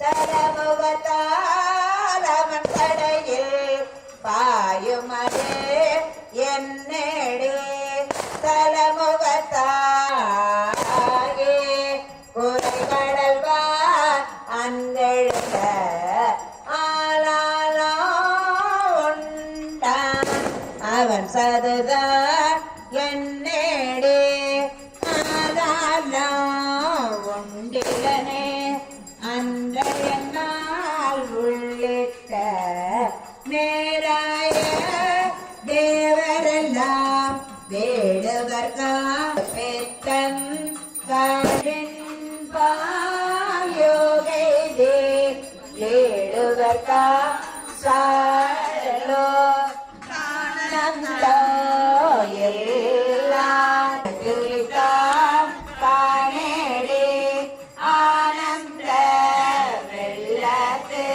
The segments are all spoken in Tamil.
தலமுகத்தால் அவன் கடையில் பாயுமதே என்னேடி தலமுகத்தாயே குறைகடல்வார் அந்தெழுந்த ஆளாலோ உண்டான் அவன் சதுதான் என்னேடி ஆளாலோ உண்டிலனே அன்றைய நாள் உள்ளிட்ட நேராய தேவரெல்லாம் வேடுவர்காம் பெத்தன் கழின் பாயோகைதே வேடுவர்கா சாரலோ ஆனந்தோ எல்லாம் துரிதாம் காணேடி ஆனந்த வெள்ளத்து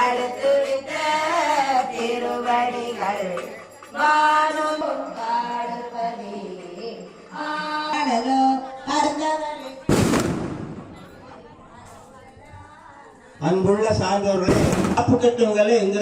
அடுத்துரித்த திருவடிகள் வானும் பாடுவதே ஆடலோ அர்த்தவழி. அன்புள்ள சார்ந்தவர்களே, காப்பு கட்டுவங்களே எங்க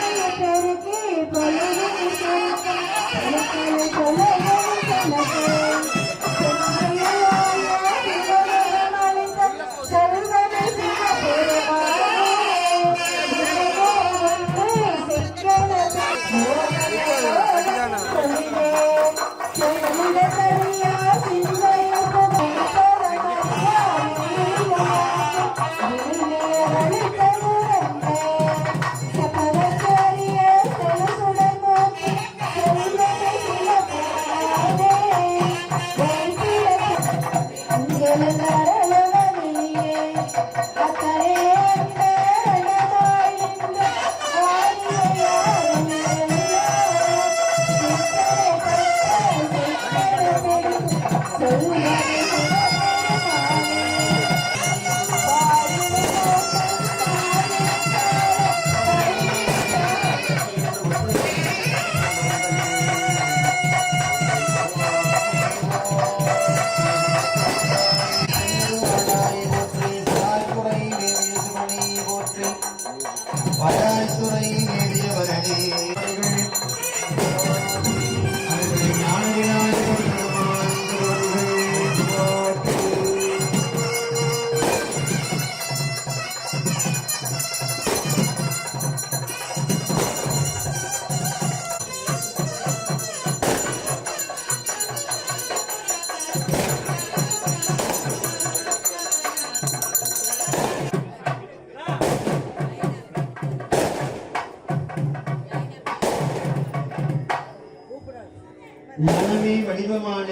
ஞானமே வடிவமான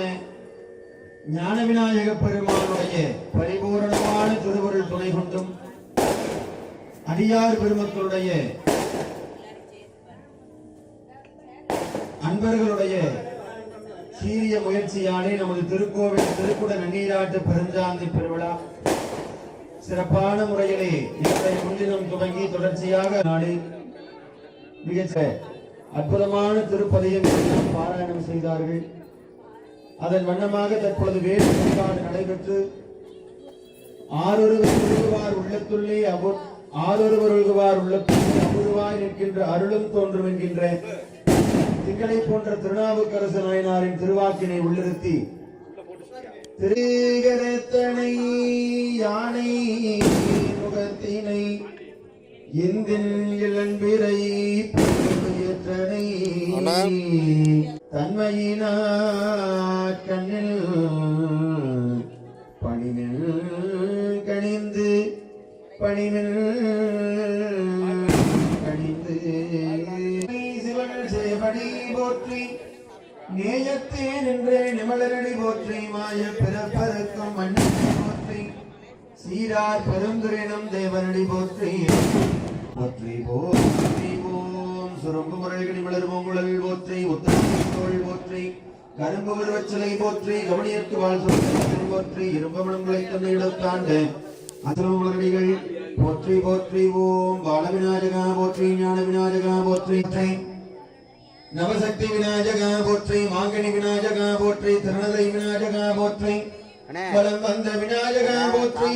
ஞான விநாயக பெருமானுடைய பரிபூரணமான திருவருள் துணை கொண்டும் அடியார் பெருமக்களுடைய அன்பர்களுடைய சீரிய முயற்சியாலே நமது திருக்கோவில் திருக்குட நன்னீராட்டு பெருஞ்சாந்தி பெருவிழா சிறப்பான முறையிலே இன்றைய முன்தினம் துவங்கி தொடர்ச்சியாக நாளை மிக அற்புதமான திருப்பதியம் பாராயணம் செய்தார்கள். அதன் வண்ணமாக தற்பொழுது வேறு வழிபாடு நடைபெற்று ஆரொருவர் உள்ளத்துள்ளே அபூர்வாய் நிற்கின்ற அருளும் தோன்றும் என்கின்ற திங்களை போன்ற திருநாவுக்கரசு நாயனாரின் திருவாக்கினை உள்ளிருத்தி திரிகரத்தனை யானை முகத்தினை இந்தின் இளம்பிரை தன்மையினார் கண்ணில் பணிமில் கணிந்து சிவன் சேவடி போற்றி நேயத்தே நின்றே நிமலரடி போற்றி மாய பிறப்பருக்கும் மன்னனை போற்றி சீரார் பெருந்துரினம் தேவனடி போற்றி போற்றி போற்றி ஓம் சுரம்பு முறைகடி மலர்வோம் உலகில் போற்றி உத்தரவு போற்றி கரும்பு உருவச்சிலை போற்றி கவனியற்கு வாழ் சொல்லை போற்றி இரும்பமணங்களை தன்னிடத்தாண்டு அசுரமுலடிகள் போற்றி போற்றி ஓம் பால விநாயகா போற்றி ஞான விநாயகா போற்றி நவசக்தி விநாயகா போற்றி மாங்கனி விநாயகா போற்றி திருநதை விநாயகா போற்றி பலம் வந்த விநாயகா போற்றி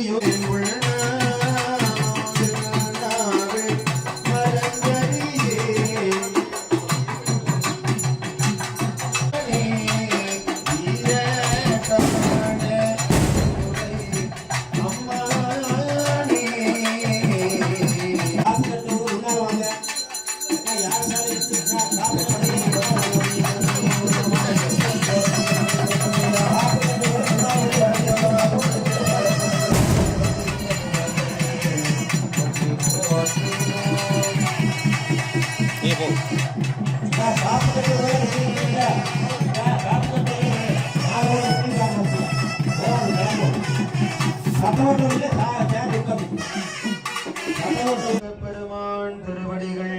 பெருமான் திருவடிகள்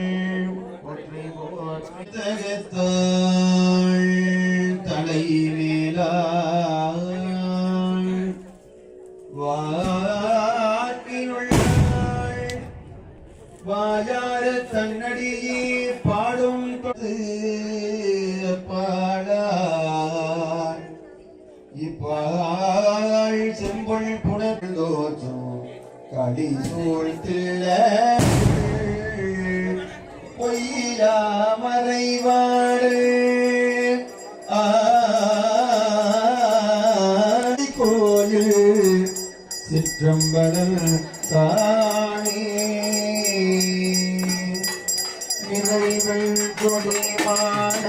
போற்றி போற்றி தலைமேலா வாக்கினுள் வாயார தன்னடியே பாடும் பாடார் இப்பாள் செம்பொள் புனர்தோற்றும் களி சூழ்த்திள்ள பொய்யா மறைவாடு கோயில் சிற்றம்பலம் தானே நிறைவள் கொடிமான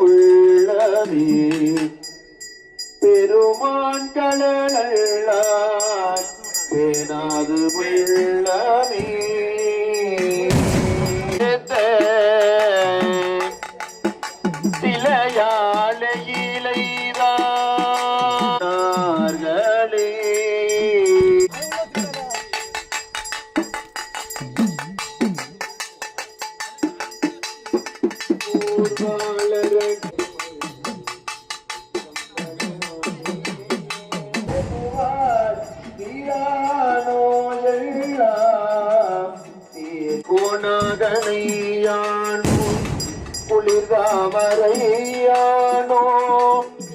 உள்ளமே பெருமான் கடலார் பேனாது உள்ளமே சிலையாளையிலைதார்களே கோணகனையானோ குளிர்தாமரையானோ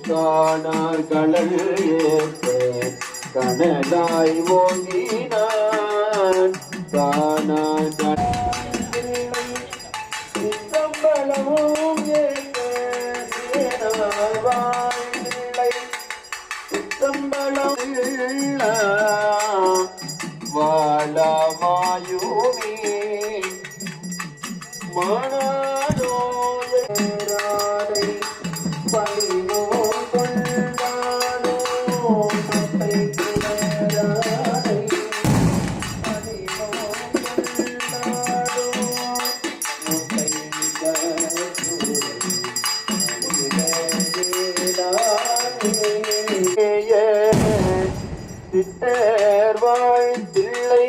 காணார் கடல் ஏற்ற கனலாய் ஓங்கினான் காணார் சித்தம்பலமும் ஏற்ற சித்தம்பலம் வாழமாயுமே மனோராதை பணிவோ கொண்டானோ மத்தை குணராதை பணிவோ கொண்டானோ மத்தை சித்தர் வாழ்த்தில்லை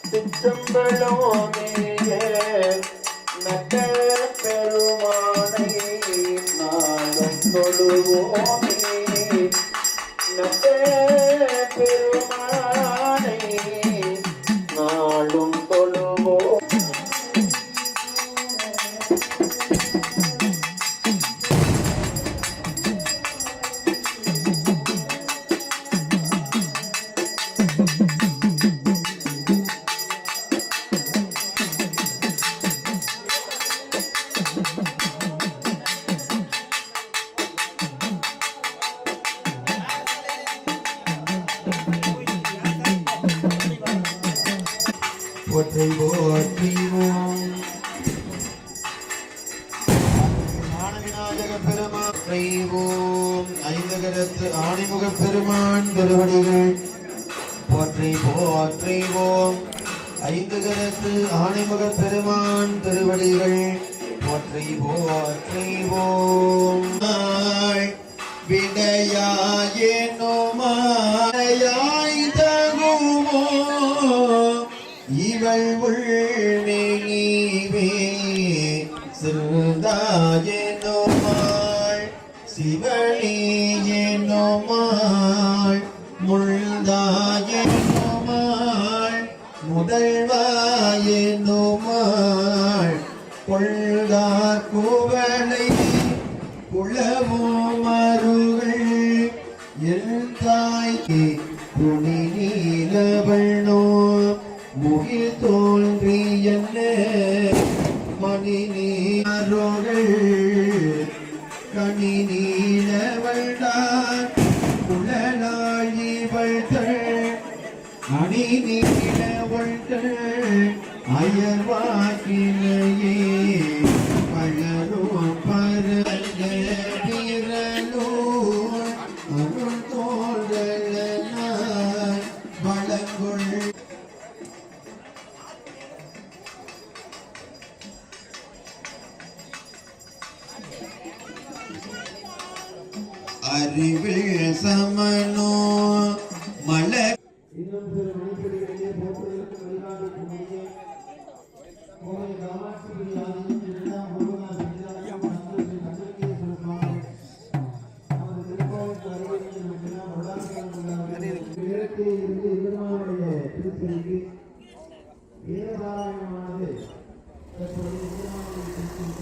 சிற்றம்பலோனே நட்ட பெருமானை நாளும் தொழுவோமே நட்ட பெருமானை நாளும் தொழுவோம் போற்றி போற்றிவோம் ஞானவிநாயக பெருமான் செய்வோம் ஐந்தகரத்து ஆணிமுக பெருமான் திருவடிகள் போற்றி போற்றிவோம் ஐந்தகரத்து ஆணிமுக பெருமான் திருவடிகள் போற்றி போற்றிவோம் விடையாயேனோமாய் தகுமோ இவள் உள்ள என்னுமாள் சிவனேயெனுமாள் முள்தாயெனுமாள் முதல்வாயெனுமாள் கொள்கார் குவளை குளவும் மருகள் என் தாய்க்கு துணி நீலவண்ணோ முகில் தோன்றி என்ன மணி நீரோகள் கனி நீலவள்ளார் குழலாழிவள்கள் அணி நீலவள்கள் அயர்வாக்கினையே பழரும் பரங்க வீரலூர் அருள் தோழனாய் வளங்குள் அறிவில் சமனோ மலர் இன்னும் சில மணிப்படிகளிலே போக்குவரத்து வழிகாட்டு முடிய கோவை காமாட்சி ஆலயம் இரண்டாம் முருகனார் வித்யாலயம் சந்திரஸ்ரீ சந்திரகேஸ்வர சுவாமி நமது திருக்கோவிலுக்கு அருகில் மட்டும்தான் வரலாற்று நேரத்தில் இருந்து எதிர்மானுடைய திருப்பதிக்கு வீரபாராயணமானது தற்பொழுது எதிர்மானுடைய திருப்பதிக்கு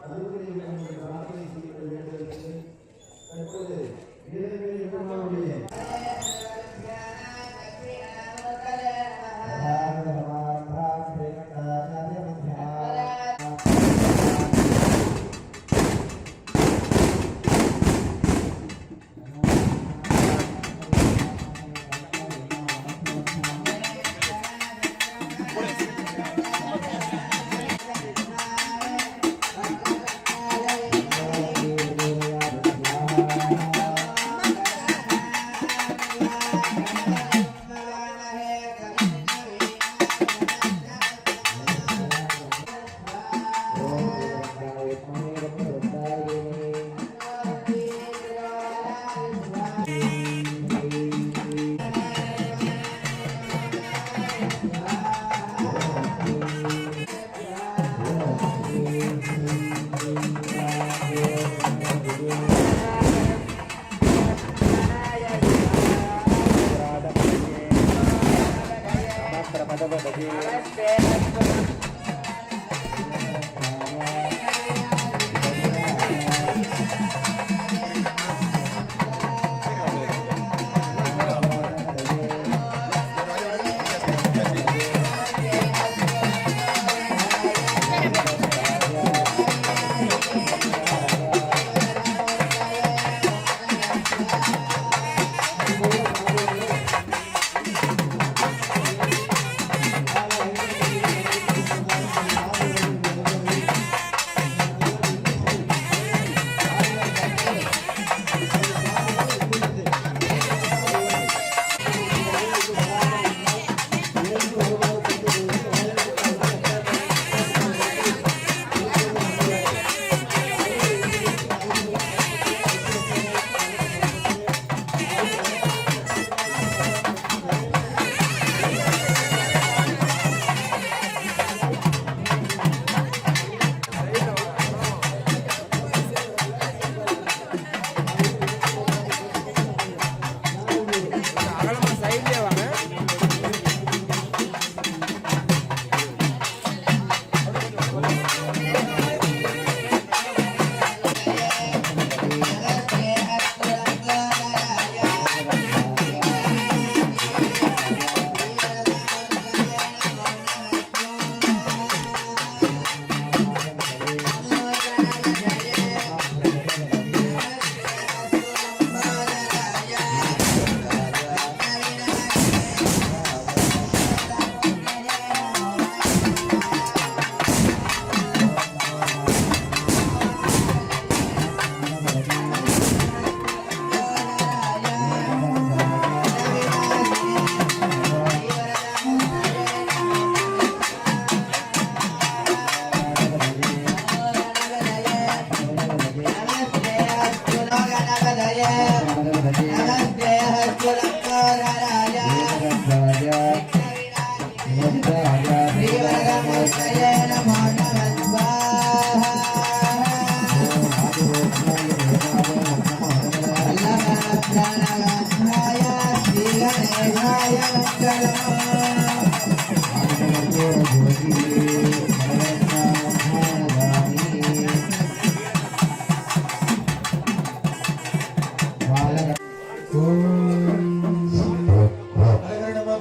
அருகில் பிரார்த்தனை செய்ய வேண்டும். தற்போது இறைவனை எதிர்மானுடைய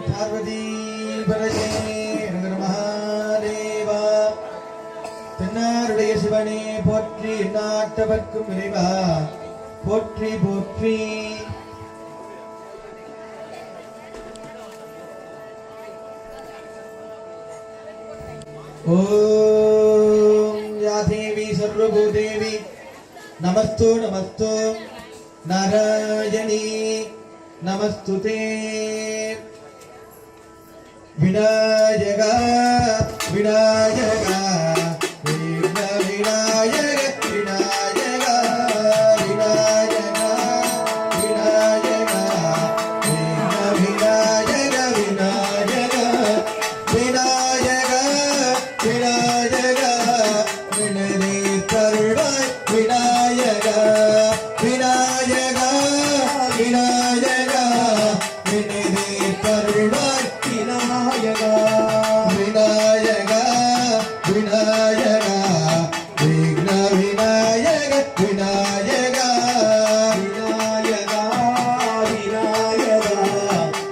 பார்வதி பரஜே ஹர மகாதேவா. தென்னாருடைய சிவனே போற்றி, நாட்டவர்க்கும் இறைவா போற்றி போற்றி. ஓம் யா தேவி சர்வபூதேவி நமஸ்து நமஸ்து நாராயணி நமஸ்துதே. விநாயக விநாயக விநாயக விநாயக விநாயக விநாயக விநாயக விநாயக விநாயக விநாயக வினதி கருணாய் விநாயக விநாயக விநாயக வினதி கருணாய் விநாயக விநாயக விநாயக விக்ன விநாயக விநாயக விநாயக விநாயக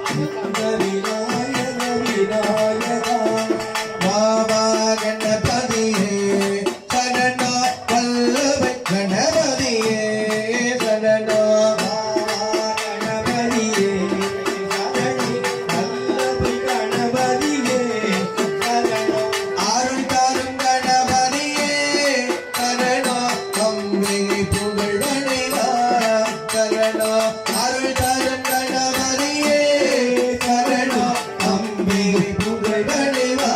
விக்ன விநாயக விநாயக. வாமா கணபதியே சரணா வல்லப கணபதியே சரணா. கணபதியே சரணி வல்லப கணபதியே சரணா. அருள் தரும் கணபதியே சரணா. அம்பிகை புகழ்வனைவா சரணா. அருள் தரும் கணபதியே சரணா. அம்பிகை புகழ்வனைவா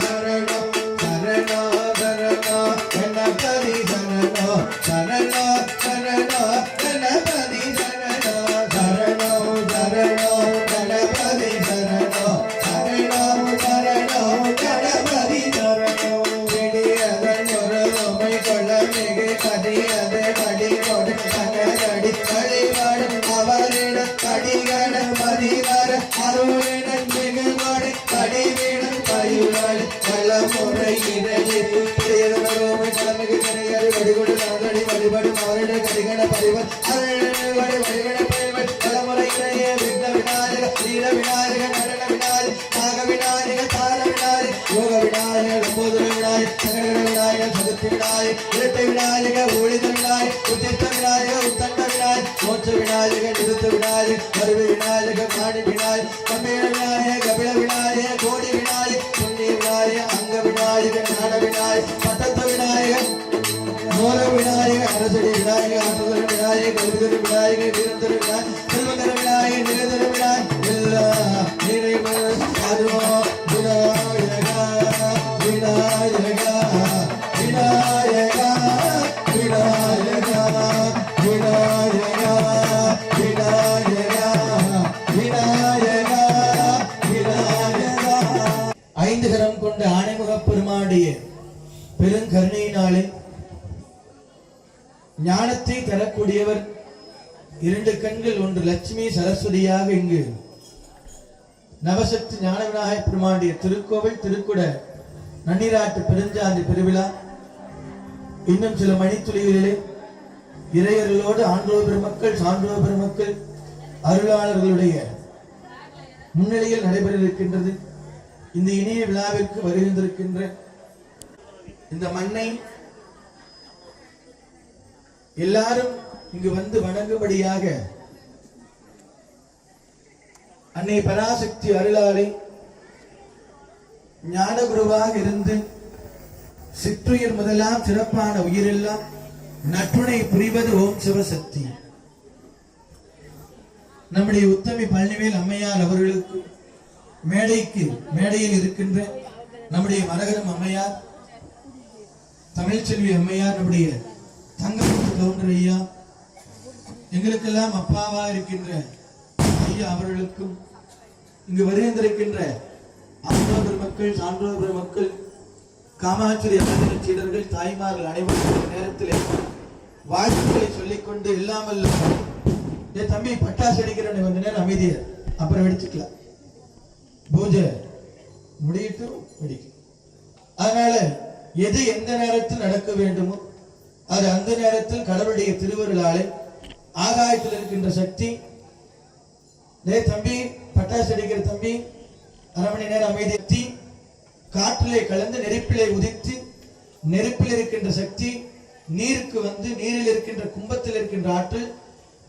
சரணா. சரணா சரணா கணபதி சரணா. சரணா சரணா கணபதி சரணா. சரணோ சரணோ கணபதி சரணோ. சரணோ சரணோ கணபதி சரணோ. விடியதன் ஒரு உமை கொள்ள மிகு கதியது கடிகொடு கனகடி வழிபாடு அவரிட கடிகணபதி வர அருளிடன் மிகுமடி கடிவிடும் பயிர்வாடு பலமுறை இடையில் திருவருமை தலைமைக்கு கணிகரி வடிகொடு நகடி வழிபாடும் அவரிட கடிகண பரிவர் அருள் வழிகண பயிர்வாடு பலமுறை இடையே விக்ன விநாயக வீர விநாயக நடன விநாயக நாக விநாயக தார விநாயக யோக விநாயக லம்போதர விநாயக சங்கட விநாயக சதுர்த்தி விநாயக இரட்டை விநாயக ஒளித விநாயக உத்தித்த விநாயக உத்தண்ட விநாயக மோட்ச விநாயக நிருத்த விநாயக கருவி விநாயக மாணி விநாயக கம்பீர விநாயக கபில விநாயக கோடி விநாயக புண்ணிய விநாயக அங்க விநாயக ஞான விநாயக பட்டத்த விநாயக மோர விநாயக அரசடி விநாயக ஆசுதர விநாயக கல்விதர விநாயக வீரந்தர விநாயக செல்வந்தர விநாயக நிரந்தர விநாயக எல்லா நிறைவு அதுவோ விநாயக விநாயக விநாயக விநாயக விநாயக விநாயக விநாயக விநாயக. ஐந்து கரம் கொண்ட ஆணைமுகப் பெருமானுடைய பெருங்கருணையினாலே ஞானத்தை தரக்கூடியவர். இரண்டு கண்கள், ஒன்று லட்சுமி சரஸ்வதியாக இங்கு நவசக்தி ஞான விநாயகப் பெருமானுடைய திருக்கோவில் திருக்குட நன்னீராட்டு பெருஞ்சாந்தி பெருவிழா இன்னும் சில மணித்துளிகளிலே இறையர்களோடு ஆண்டோர் பெருமக்கள் சான்றோர் பெருமக்கள் அருளாளர்களுடைய முன்னிலையில் நடைபெற இருக்கின்றது. இந்த இனிய விழாவிற்கு வருகின்றிருக்கின்ற இந்த மண்ணை எல்லாரும் இங்கு வந்து வணங்கும்படியாக அன்னை பராசக்தி அருளாளை ஞான குருவாக இருந்து சிற்றுயிர் முதலாம் சிறப்பான உயிரெல்லாம் நற்றுணை புரிவது ஓம் சிவசக்தி. நம்முடைய உத்தமி பழனிவேல் அம்மையார் அவர்களுக்கு மேடையில் இருக்கின்ற நம்முடைய மரகரம் அம்மையார், தமிழ்ச்செல்வி அம்மையார், நம்முடைய தங்கமுத்து கவுண்டர் ஐயா, எங்களுக்கெல்லாம் அப்பாவா இருக்கின்ற ஐயா அவர்களுக்கும் இங்கு வருகின்றிருக்கின்ற ஆண்டோர் பெருமக்கள் சான்றோர் பெருமக்கள் காமாட்சி சீடர்கள் தாய்மார்கள் அனைவரும் நேரத்தில் வாழ்த்துக்களை சொல்லிக்கொண்டு இல்லாமல் என் தம்பி பட்டாசு அடிக்கிற கொஞ்ச நேரம் அமைதியா அப்புறம் வெடிச்சுக்கலாம். பூஜை முடியிட்டு படிக்கும். அதனால எது எந்த நேரத்தில் நடக்க வேண்டுமோ அது அந்த நேரத்தில் கடவுளுடைய திருவருளாலே ஆகாயத்தில் இருக்கின்ற சக்தி, தம்பி பட்டாசு அடிக்கிற தம்பி, அரை மணி நேரம் அமைதி, காற்றிலே கலந்து நெருப்பிலே உதித்து நெருப்பில் இருக்கின்ற சக்தி நீருக்கு வந்து நீரில் இருக்கின்ற கும்பத்தில் இருக்கின்ற ஆற்றல்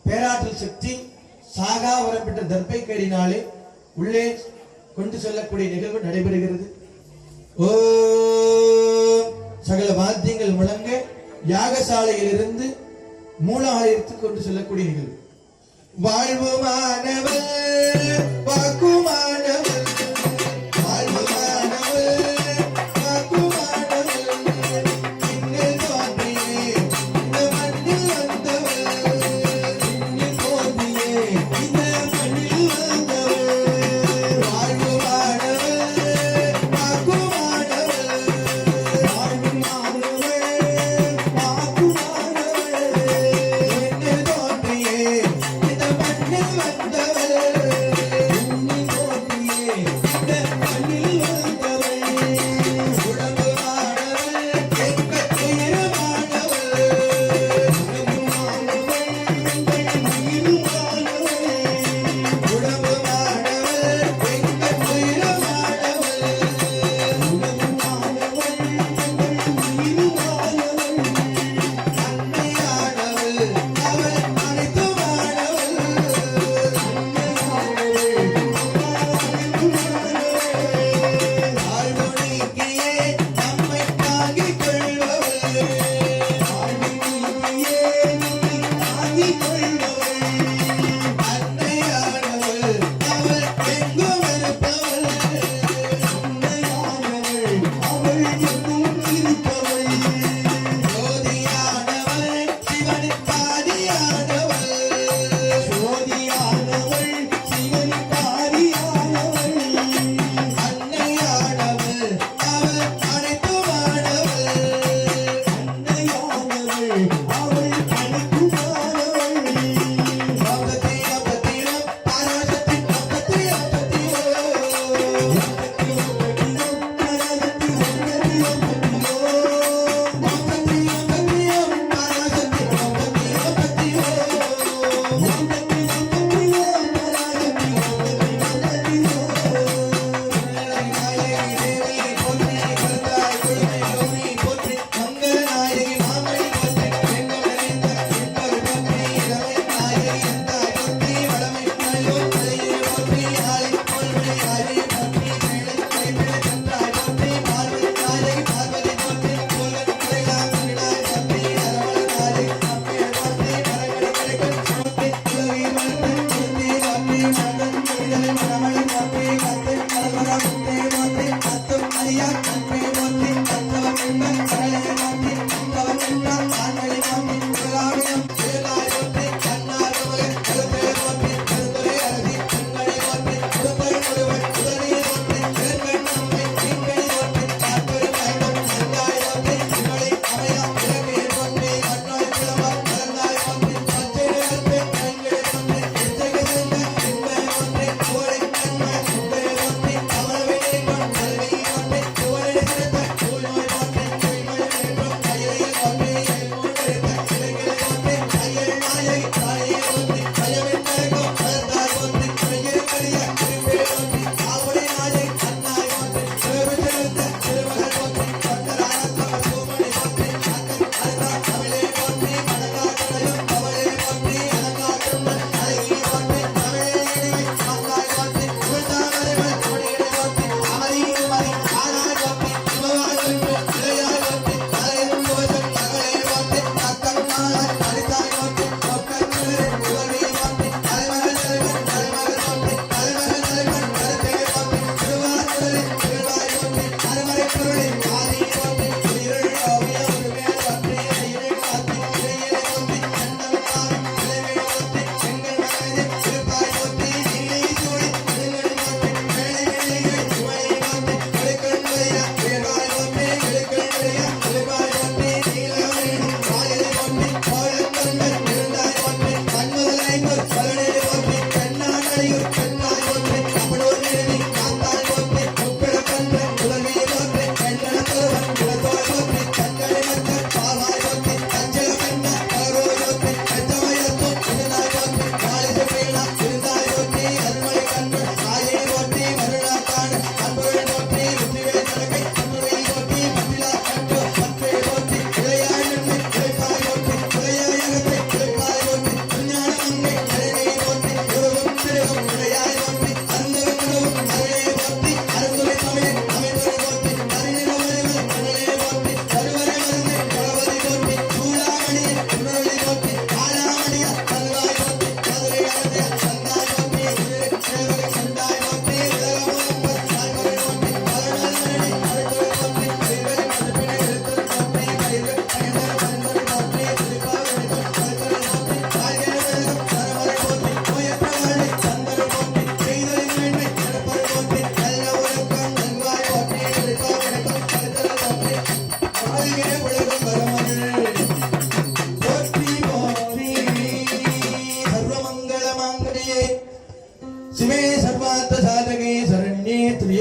பேராற்றல் சக்தி சாகா வரப்பெற்ற தர்பை கயிறினாலே உள்ளே கொண்டு செல்லக்கூடிய நிகழ்வு நடைபெறுகிறது. ஓ சகல வாத்தியங்கள் முழங்க யாகசாலையிலிருந்து மூலாலயத்துக்கு கொண்டு செல்லக்கூடிய நிகழ்வு. வாழ்வுமானவள் வாக்குமானவள், வாழ்வுமானவள் வாக்குமானவள், இன்னல் தோன்றியே இந்த மண்ணில் வந்தவள், இன்னல் தோன்றியே இந்த மண்ணில் வந்தவள், வாழ்வுமானவள் வாக்குமானவள், வாழ்வுமானவள் வாக்குமானவள், இன்னல் தோன்றியே இந்த மண்ணில் வந்தவள், இன்னல் தோன்றியே இந்த மண்ணில் வந்தவள், உடம்புமானவள் எங்கள் துயரமானவள், உடம்புமானவள் எங்கள் உயிருமானவள், உடம்புமானவள் எங்கள் உயிரமானவள், உடம்புமானவள் எங்கள் உயிருமானவள், அன்னையானவள் அவள் அனைத்துமானவள், அன்னையானவள் அவள் அனைத்துமானவள்,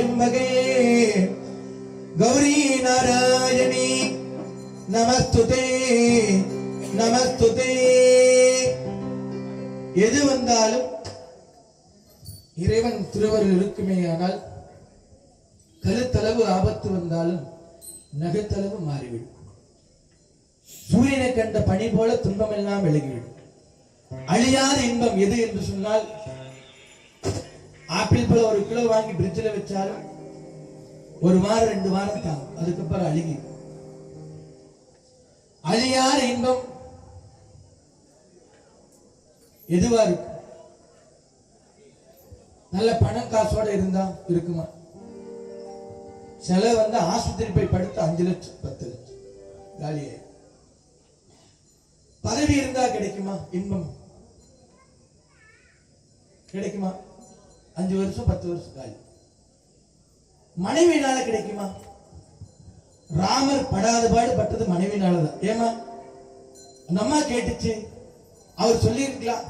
त्र्यंबके गौरी नारायणी நமஸ்துதே நமஸ்துதே. எது வந்தாலும் இறைவன் திருவருள் இருக்குமே. ஆனால் கழுத்தளவு ஆபத்து வந்தாலும் நகத்தளவு மாறிவிடும். சூரியனை கண்ட பனி போல துன்பம் எல்லாம் விலகிவிடும். அழியாத இன்பம் எது என்று சொன்னால், ஆப்பிள் பழம் 1 கிலோ வாங்கி பிரிட்ஜில் வச்சாலும் 1 வாரம் 2 வாரம் தான், அதுக்கப்புறம் அழுகி. அழியாத இன்பம் எதுவா இருக்கு? நல்ல பணம் காசோட இருந்தா இருக்குமா? சில ஆஸ்பத்திரி போய் படுத்த 5 லட்சம் 10 லட்சம் காலியே. பதவி இருந்தா கிடைக்குமா இன்பம்? கிடைக்குமா? 5 வருஷம் 10 வருஷம் காலி. மனைவினால கிடைக்குமா? ராமர் படாத பாடு பட்டது மனைவினாலதான். ஏமா அந்த அம்மா கேட்டுச்சு, அவர் சொல்லி இருக்கலாம்.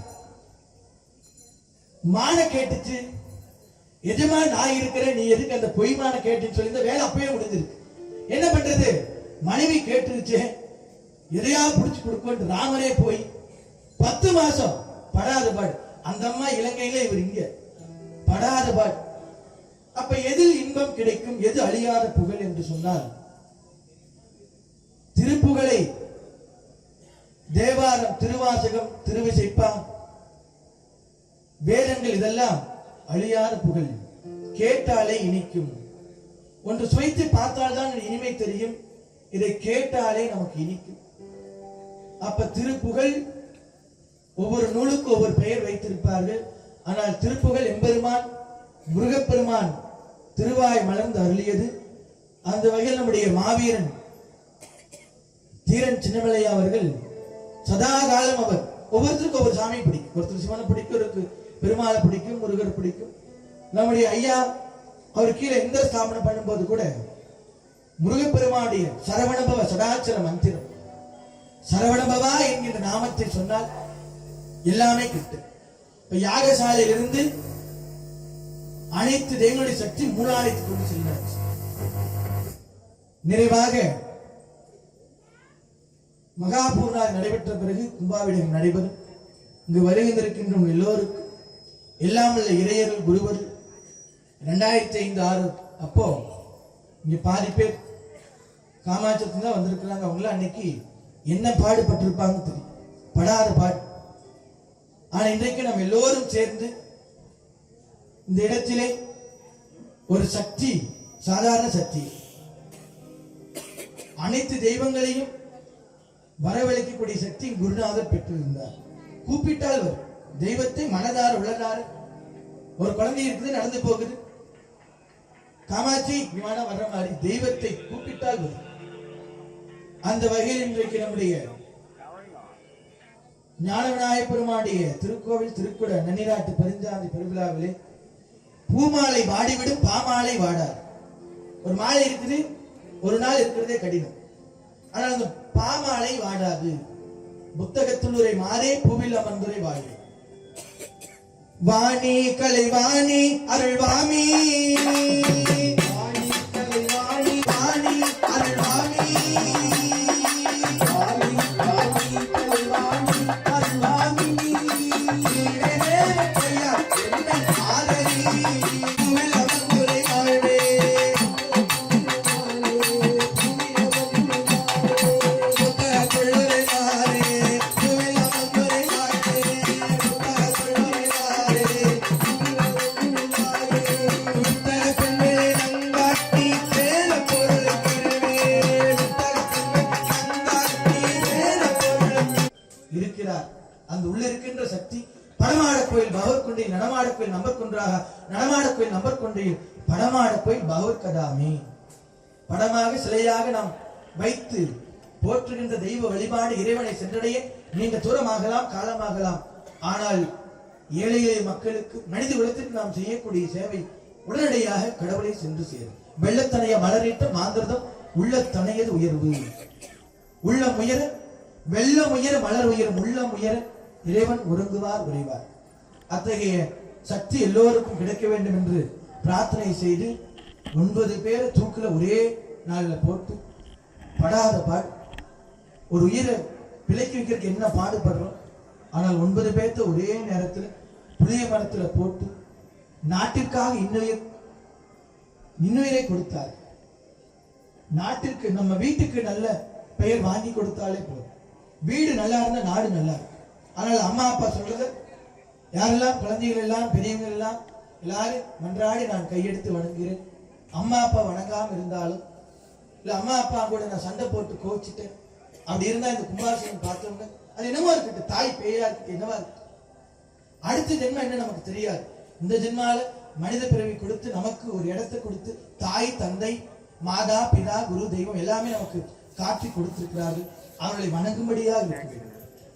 மான கேட்டுச்சு, எஜமா நான் இருக்கிறேன், நீ எதுக்கு அந்த பொய்மான கேட்டுன்னு சொல்லி இந்த வேலை அப்பயே முடிஞ்சிருக்கு. என்ன பண்றது? மனைவி கேட்டுருச்சு, எதையா புடிச்சு கொடுக்க ராமரே போய் 10 மாசம் படாத பாடு. அந்த அம்மா இலங்கையில, இவர் இங்க படாத பாடு. அப்ப எதில் இன்பம் கிடைக்கும்? எது அழியாத புகழ் என்று சொன்னால், திருப்புகழை, தேவாரம், திருவாசகம், திருவிசைப்பா, வேதங்கள் இதெல்லாம் அழியாத புகழ். கேட்டாலே இனிக்கும். ஒன்று சுவைத்து பார்த்தால்தான் இனிமை தெரியும். இதை கேட்டாலே நமக்கு இனிக்கும். அப்ப திருப்புகழ் ஒவ்வொரு நூலுக்கு ஒவ்வொரு பெயர் வைத்திருப்பார்கள். ஆனால் திருப்புகழ் எம்பெருமான் முருகப்பெருமான் திருவாய் மலர்ந்து அருளியது. அந்த வகையில் நம்முடைய மாவீரன் தீரன் சின்னமலையா அவர்கள் சதா காலம் அவர் ஒவ்வொருத்தருக்கும் ஒவ்வொரு சாமி பிடிக்கும். ஒருத்தர் சிவனை பிடிக்கும், ஒருக்கு பெருமாளை பிடிக்கும், முருகர் பிடிக்கும். நம்முடைய ஐயா அவர் கீழே எந்த ஸ்தாபனம் பண்ணும்போது கூட முருகப்பெருமானுடைய சரவணபவ சதாச்சர மந்திரம், சரவணபவா என்கின்ற நாமத்தை சொன்னால் எல்லாமே கிட்டும். இப்ப யாகசாலையிலிருந்து அனைத்து தெய்வங்களுடைய சக்தி மூலாலயத்துக்கு கொண்டு செல்கிறார். நிறைவாக மகாபூர்ணா நடைபெற்ற பிறகு கும்பாபிஷேகம் நடைபெறும். இங்கு வருகின்றிருக்கின்ற எல்லோருக்கும் எல்லாம் உள்ள இறையர்கள் குருவர் 2005-6 அப்போ இங்க பாதி பேர் காமாட்சத்துல தான் வந்திருக்கிறாங்க. அவங்களாம் அன்னைக்கு என்ன பாடுபட்டிருப்பாங்க தெரியும், படாத பாடு. ஆனா இன்றைக்கு நம்ம எல்லோரும் சேர்ந்து இந்த இடத்திலே ஒரு சக்தி, சாதாரண சக்தி, அனைத்து தெய்வங்களையும் வரவழைக்கக்கூடிய சக்தி குருநாதர் பெற்றிருந்தார். கூப்பிட்டால் வரும் தெய்வத்தை மனதார உள்ளதார. ஒரு குழந்தை இருக்குது, நடந்து போகுது, காமாட்சி விமான வர்ற மாதிரி தெய்வத்தை கூப்பிட்டால் வரும். அந்த வகையில் இன்றைக்கு நம்முடைய ஞான விநாயகப் பெருமானுடைய திருக்கோவில் திருக்குட நன்னிராட்டு பெருஞ்சாந்தி பெருவிழாவிலே பூமாலை வாடிவிடும், பாமாலை வாடாது. ஒரு மாலை இருக்குது, ஒரு நாள் இருக்கிறதே கடினம். ஆனால் அந்த பாமாலை வாடாது. புத்தகத்துள்ளுரை மாறே பூவில் அமர்ந்துரை வாழ்வே. வாணி கலைவாணி அருள்வாமி, வாணி கலைவாணி வாணி அருள்வாமி, வாணி வாணி கலைவாணி அருள்வாமி, என்ன ஆதரி பூவில் அமர்ந்துரை வாழ்வே. இருக்கிறார். அந்த உள்ள இருக்கின்ற சக்தி படமாட கோயில் பகவத் கொண்டையில், நடமாட கோயில் நம்பர் கொன்றாக, நடமாட கோயில் நம்பர் கொண்டையில், படமாட கோயில் பகவத் கதாமே. படமாக சிலையாக நாம் வைத்து போற்றுகின்ற தெய்வ வழிபாடு இறைவனை சென்றடைய நீண்ட தூரமாகலாம், காலமாகலாம். ஆனால் ஏழை எளிய மக்களுக்கு, மனித குலத்திற்கு நாம் செய்யக்கூடிய சேவை உடனடியாக கடவுளை சென்று சேரும். வெள்ளத்தனைய மலரிட்ட மாந்திரதம் உள்ளத்தனையது உயர்வு. உள்ளம் உயர வெள்ளம் உயர மலர் உயரும், உள்ளம் உயர இறைவன் உறங்குவார் உறைவார். அத்தகைய சக்தி எல்லோருக்கும் கிடைக்க வேண்டும் என்று பிரார்த்தனை செய்து 9 பேரை தூக்குல ஒரே நாள்ல போட்டு படாத பாடு. ஒரு உயிரை பிழைக்க வைக்கிறதுக்கு என்ன பாடுபடுறோம். ஆனால் 9 பேர்த்த ஒரே நேரத்துல புளிய மரத்துல போட்டு நாட்டிற்காக இன்னுயிரை கொடுத்தார். நாட்டிற்கு, நம்ம வீட்டுக்கு நல்ல பெயர் வாங்கி கொடுத்தாலே போதும். வீடு நல்லா இருந்தா நாடு நல்லா இருக்கும். ஆனால் அம்மா அப்பா சொல்றது, யாரெல்லாம் குழந்தைகள் எல்லாம் பெரியவங்க எல்லாம் எல்லாரும் மன்றாடி நான் கையெடுத்து வணங்குகிறேன். அம்மா அப்பா வணங்காம இருந்தாலும் இல்ல அம்மா அப்பா கூட நான் சண்டை போட்டு கோச்சிட்டேன் அப்படி இருந்தா இந்த கும்பாபிஷேகம் பார்த்தவங்க அது என்னவா இருக்கட்டும், தாய் பேயா இருக்கு, என்னவா இருக்கு. அடுத்த ஜென்மம் என்ன நமக்கு தெரியாது. இந்த ஜென்மால மனித பிறவி கொடுத்து நமக்கு ஒரு இடத்தை கொடுத்து தாய் தந்தை மாதா பிதா குரு தெய்வம் எல்லாமே நமக்கு காட்டி கொடுத்திருக்கிறார்கள். அவர்களை வணங்கும்படியாக இருக்கு.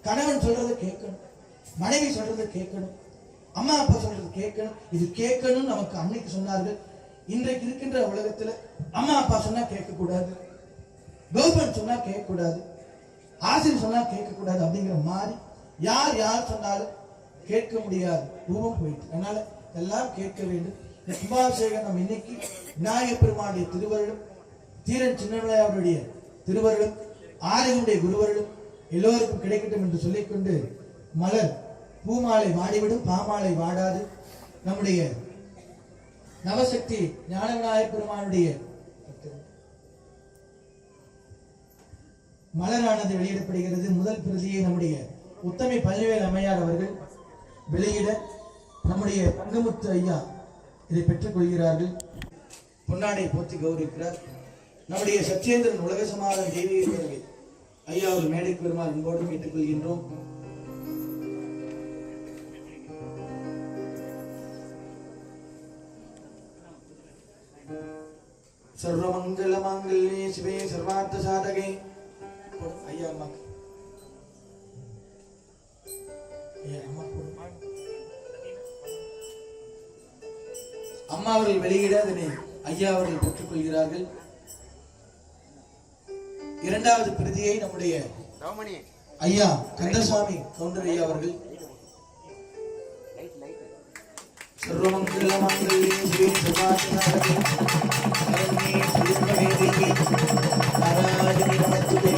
கணவன் சொல்றதை கேட்கணும், மனைவி சொல்றதை கேட்கணும், அம்மா அப்பா சொல்றது கேட்கணும். இது கேட்கணும் நமக்கு அன்னைக்கு சொன்னார்கள். இன்றைக்கு இருக்கின்ற உலகத்துல அம்மா அப்பா சொன்னா கேட்க கூடாது, கவர்மெண்ட் சொன்னா கேட்க கூடாது, ஆசிரியர் சொன்னா கேட்க கூடாது அப்படிங்கிற மாதிரி யார் சொன்னாலும் கேட்க முடியாது ரூபம் போயிட்டு. அதனால எல்லாம் கேட்க வேண்டும். இந்த கும்பாபிஷேகம் நம்ம இன்னைக்கு விநாயகப் பெருமானுடைய திருவருளும், தீரன் சின்னமலை அவருடைய திருவருளும், ஆரியனுடைய குருவருளும் எல்லோருக்கும் கிடைக்கட்டும் என்று சொல்லிக்கொண்டு, மலர் பூமாலை வாடிவிடும் பாமாலை வாடாது. நம்முடைய நவசக்தி ஞான விநாயகப் பெருமானுடைய மலரானது வெளியிடப்படுகிறது. முதல் பிரதியை நம்முடைய உத்தமை பழனிவேல் அம்மையார் அவர்கள் வெளியிட நம்முடைய தங்கமுத்து ஐயா இதை பெற்றுக் கொள்கிறார்கள். பொன்னாடை போற்றி கௌரவிக்கிறார். நம்முடைய சத்யேந்திரன் உலக சமாதான தெய்வீக பேரவை ஐயா ஒரு மேடைக்கு வருமாறு அன்போடு கேட்டுக் கொள்கின்றோம். சர்வமங்கல மாங்கல்யே சிவே சர்வார்த்த சாதகே. ஐயா அம்மா அம்மா அவர்கள் வெளியிட அதனை ஐயா அவர்கள் பெற்றுக் கொள்கிறார்கள். இரண்டாவது பிரதியை நம்முடைய ஐயா கந்தசாமி கவுண்டர் ஐயா அவர்கள் சர்வமங்கல மாங்கல்யே சிவே சர்வார்த்த சாதகே சரண்யே த்ர்யம்பகே தேவி நாராயணி நமஸ்துதே.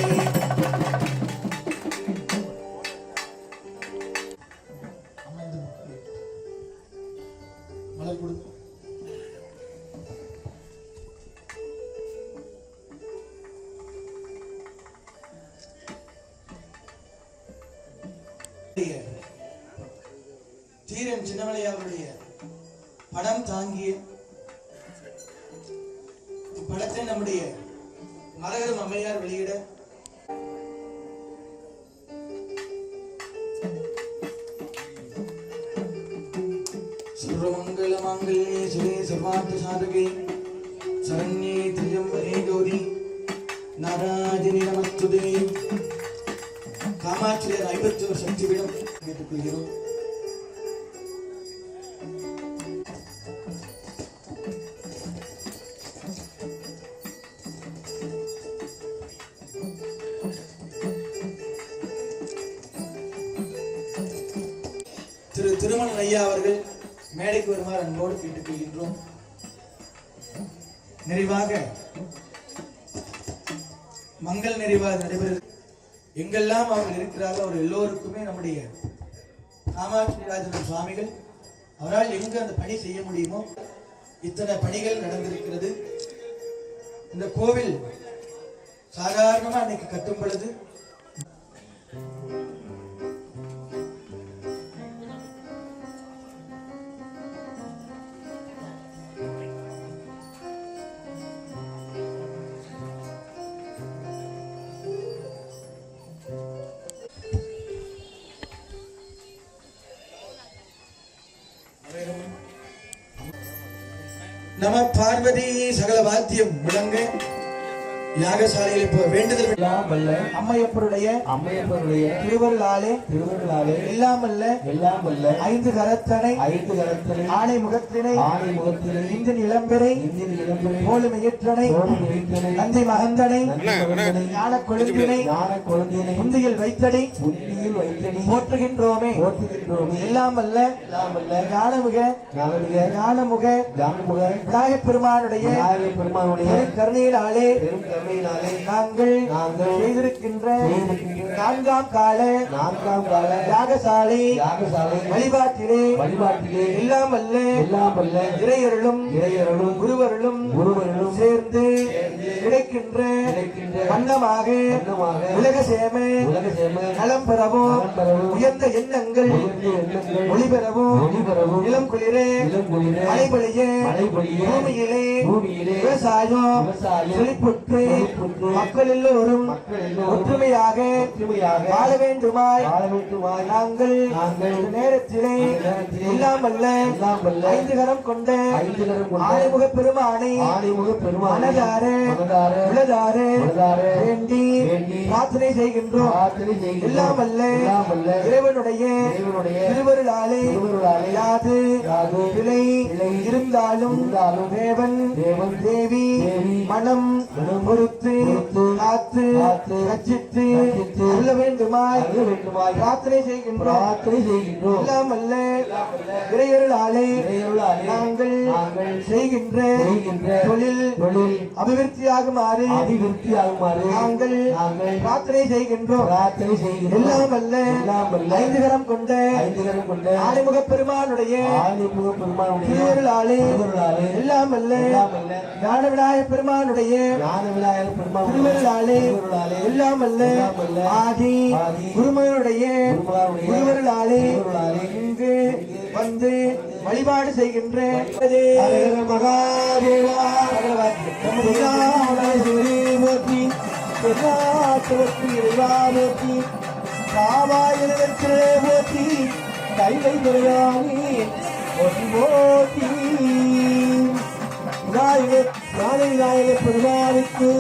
மலர் கொடுக்கும். தீரன் சின்னமலை அவருடைய படம் தாங்கிய படத்தை நம்முடைய மரகரம் அம்மையார் வெளியிட சர்வமங்கல மாங்கல்யே சிவே சர்வார்த்த சாதகே சரண்யே த்ர்யம்பகே கௌரி நாராயணி நமஸ்துதே. காமாட்சியர் 51 சக்திவிடம் கேட்டுக்கொள்கிறோம். திரு திருமணன் ஐயா அவர்கள் மேடைக்கு வருமாறு அன்போடு கேட்டுக்கொள்கின்றோம். நிறைவாக மங்கள் நிறைவாக நடைபெறுகிறது. எங்கெல்லாம் அவர்கள் இருக்கிறார்கள் அவர் எல்லோருக்குமே நம்முடைய காமாட்சி ராஜன் சுவாமிகள் அவரால் எங்க அந்த பணி செய்ய முடியுமோ இத்தனை பணிகள் நடந்திருக்கிறது. இந்த கோவில் சாதாரணமா அன்னைக்கு கட்டும் பொழுது நம பார்வதி சகல வாத்தியம் முழங்க யாகசாலையில் இப்போ வேண்டுதல் எல்லாம் வல்ல அம்மையப்பருடைய அம்மையப்பருடைய திருவருளாலே எல்லாம் வல்ல 5 கரத்தனை 5 கரத்தனை ஆணை முகத்தினை இந்தின் இளம்பெறை போலும் இயற்றனை தந்தை மகந்தனை ஞான கொழுந்தினை முந்தியில் வைத்தடி போற்றுகின்றோமே எல்லாம் வல்ல ஞானமுக விநாயகப் பெருமானுடைய கருணையினாலே நாங்கள் செய்திருக்கின்ற 4ஆம் கால யாகசாலை வழிபாட்டிலே எல்லாம் வல்ல இறையருளும் குருவருளும் சேர்ந்து கிடைக்கின்ற வண்ணமாக உலக சேம நலம் பெறவும் உயர்ந்த எண்ணங்கள் ஒளிபெறவும் இளம் குளிரே மழைபொழிய பூமியிலே விவசாயம் செழிப்புற்று மக்கள் எல்லோரும் ஒற்றுமையாக வாழ வேண்டுமாய் நாங்கள் இந்த நேரத்திலே எல்லாம் வல்ல 5 கரம் கொண்ட ஆனைமுக பெருமானை மனதார உளதார வேண்டி பிரார்த்தனை செய்கின்றோம். எல்லாம் வல்ல இறைவனுடைய திருவருளாலே யாது பிழை இருந்தாலும் தேவன் தேவி மனம் பொறுத்து காத்து ரட்சித்து சொல்ல வேண்டுமாய் பிரார்த்தனை செய்கின்றோம். எல்லாம் வல்ல இறையருளாலே நாங்கள் செய்கின்ற தொழில் அபிவிருத்தியாகுமாறு நாங்கள் பிரார்த்தனை செய்கின்றோம். எல்லாம் வல்ல 5 கரம் கொண்ட ஆனைமுக பெருமானுடைய திருவருளாலே எல்லாம் வல்ல ஞான விநாயகப் பெருமானுடைய திருவருளாலே எல்லாம் வல்ல ஆதி குருமனுடைய திருவருளாலே இங்கு வந்து வழிபாடு செய்கின்ற மகாதேவா போற்றி போற்றி காவாயிரத்திலே போற்றி கைலை துறையானி போற்றி போற்றி விநாயகர் பெருமாளுக்கு